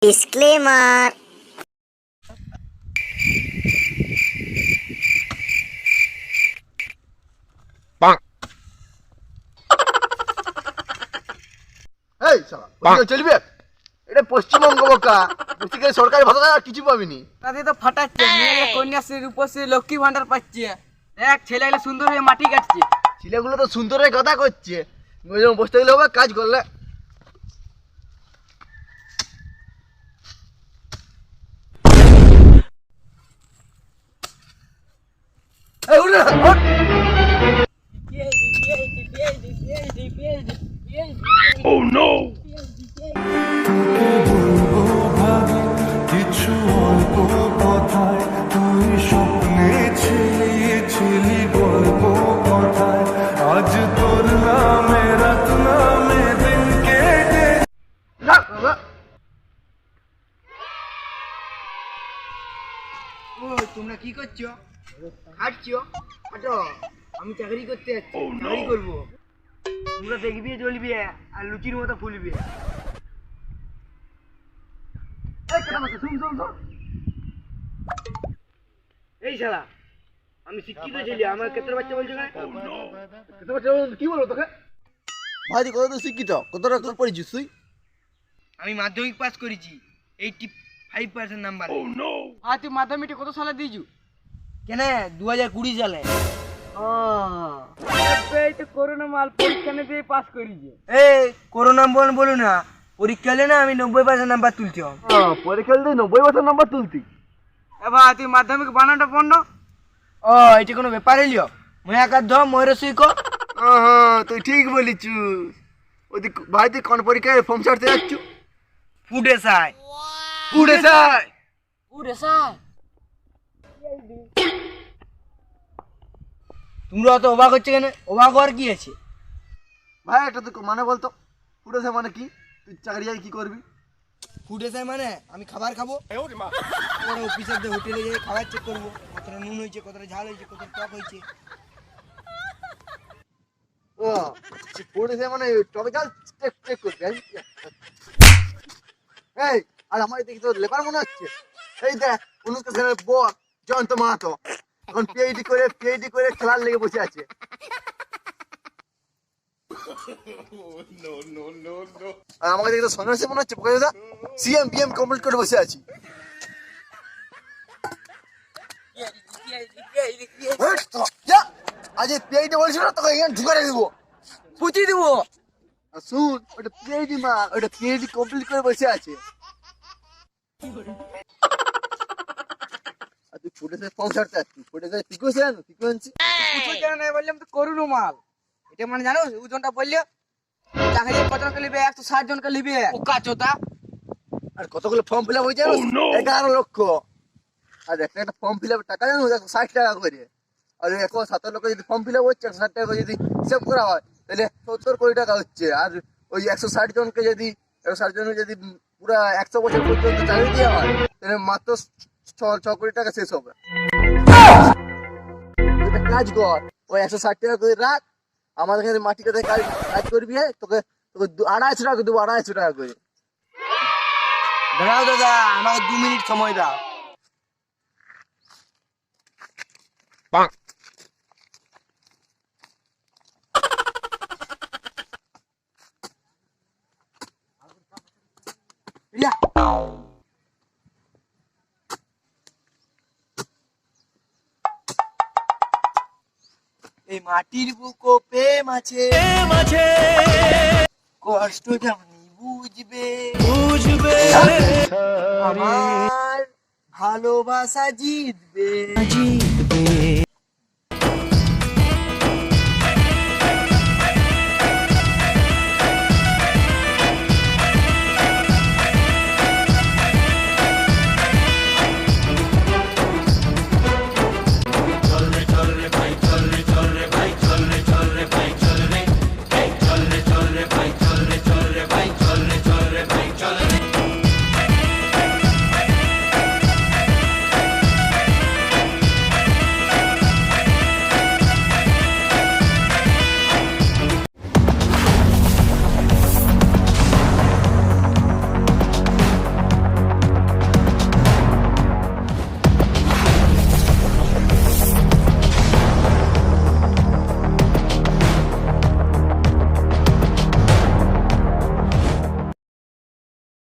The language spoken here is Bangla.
ডিসক্লেমার। এই শালা চলবে এটা পশ্চিমবঙ্গ বকা বুঝতে সরকারি ভাতা আর কিছু পাবিনি। তাদের তো ফাটাচ্ছে, মেয়েরা কন্যাশ্রী রূপশ্রী লক্ষ্মী ভান্ডার পাচ্ছে, এক ছেলেগুলো সুন্দর হয়ে মাটি কাটছে। ছেলেগুলো তো সুন্দরের কথা করছে, বসতে গেলে হবে কাজ করলে। এই উঠ না, উঠ। Oh no! কিছু অল্প কথায় তুই স্বপ্নে ছিলি গল্প কথায় আজ তোর নামে রাত নামে দিন কেটে। ও তোমরা কি করছো? হাঁটছো? হাঁটো, আমি চাকরি করতে যাচ্ছি, চাকরি করবো। তোমরা দেখবি জ্বলবি আর লুচির মতো ফুলবি। এই শালা, আমি শিক্ষিত ছেলে, আমার ক্ষেত্রে বাচ্চা বলছো না? কি বলবো তোকে? ভাই তুই কত শিক্ষিত, কতটা তোর পড়েছিস তুই? আমি মাধ্যমিক পাস করেছি, 85% নাম্বার। Oh no! আর তুই মাধ্যমিকটা কত সালে দিয়েছু? কেন 2020 সালে। এই তো করোনা মাল পরীক্ষা নিয়ে পাস করেছে। এই করোনা বলো না, পরীক্ষা হলে না আমি 90% নাম্বার তুলছি। পরীক্ষা দিতে 90% নাম্বার তুলতি? এবার তুই মাধ্যমিক বানানটা পড়ো। ও এটা কোনো ব্যাপার হইলো? মই একা ধ ময়ূর সইকো। তুই ঠিক বলিছু। ওই ভাই তুই কোন পরীক্ষায় ফর্ম ছাড়তে যাচ্ছ? ফুডে সাই। পুড়ে যায়। ফুডে সাই। তোমরা তো অবাক হচ্ছে কেন? অবাক হওয়ার কি আছে? ভাই এটা তো মানে বলতো পুড়ে যায় মানে কি? তুই চাকরি যাই কি করবি? ফুডে সাই মানে আমি খাবার খাবো, অফিসারদের হোটেলে যাই খাবার চেক করবো, কতটা নুন হয়েছে, কতটা ঝাল হয়েছে, কতটা টক হয়েছে। ও পুড়ে যায় মানে টপিক্যাল চেক চেক করবি। এই আর আমার দেখি তো লেবার মনে হচ্ছে। এই দেখ অনুষ্কা সেনের বস জয়ন্ত মাহাতো এখন পিএইচডি করে খেলার লেগে বসে আছে। আর আমাকে দেখি তো সন্ন্যাসী মনে হচ্ছে পোকা দাদা সিএম পিএম কমপ্লিট করে বসে আছি। আজ পিএইচডি বলছিল না তোকে এখানে ঢুকে দেবো, পুঁতি দেবো। আর শুন ওটা পিএইচডি মা, ওটা পিএইচডি কমপ্লিট করে বসে আছে। আর তুই ফুটে যায় ফর্ম ছাড়তে আসছিস, ফুটে যায় সিকোয়েন্সি। কিছু জানা নাই বললাম তো করুন মাল। এটা মানে জানো ওজনটা বললে চাকরি কতজনকে লিবে? 160 জনকে লিবে। ওকা চোদা। আর কতগুলো ফর্ম ফিল আপ হয়েছে? 11 লক্ষ। আর একটা ফর্ম ফিল আপ টাকা জানো 160 টাকা করে। আর 117 লক্ষ যদি ফর্ম ফিল আপ হচ্ছে 160 টাকা করে যদি হিসাব করা হয় তাহলে 70 কোটি টাকা হচ্ছে। আর ওই 160 জনকে যদি পুরো 100 বছর পর্যন্ত চাকরি দেওয়া হয় তাহলে মাত্র 6 কোটি টাকা শেষ হবে। একটা কাজ কর, ওই 160 টাকা করে রাখ, আমাদের এখানে মাটি কাটায় কাজ করবি, তোকে 250 টাকা দেবো, 250 টাকা করে। দাঁড়াও দাদা, আমাকে 2 মিনিট সময় দাও। ইয়া। এই মাটির বুকো প্রেম আছে, কষ্ট যেমনি বুঝবে আমার ভালোবাসা জিতবে।